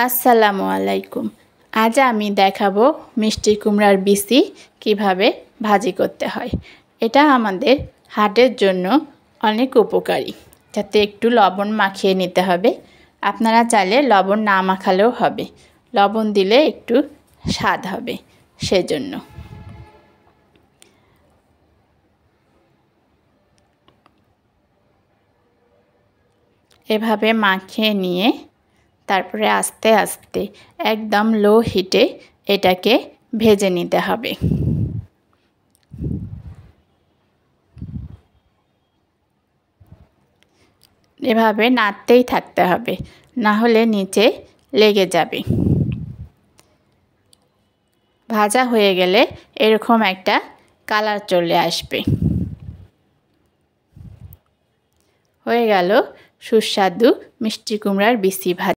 আসসালামু আলাইকুম। আজ আমি দেখাবো মিষ্টি কুমড়ার বিচি কিভাবে ভাজি করতে হয়। এটা আমাদের হার্টের জন্য অনেক উপকারী। যাতে একটু লবণ মাখিয়ে নিতে হবে। আপনারা চাইলে লবণ না মাখালেও হবে, লবণ দিলে একটু স্বাদ হবে সেজন্য। এভাবে মাখিয়ে নিয়ে তারপরে আস্তে আস্তে একদম লো হিটে এটাকে ভেজে নিতে হবে। এভাবে নাড়তেই থাকতে হবে, না হলে নিচে লেগে যাবে। ভাজা হয়ে গেলে এরকম একটা কালার চলে আসবে। হয়ে গেল সুস্বাদু মিষ্টি কুমড়ার বিচি ভাজা।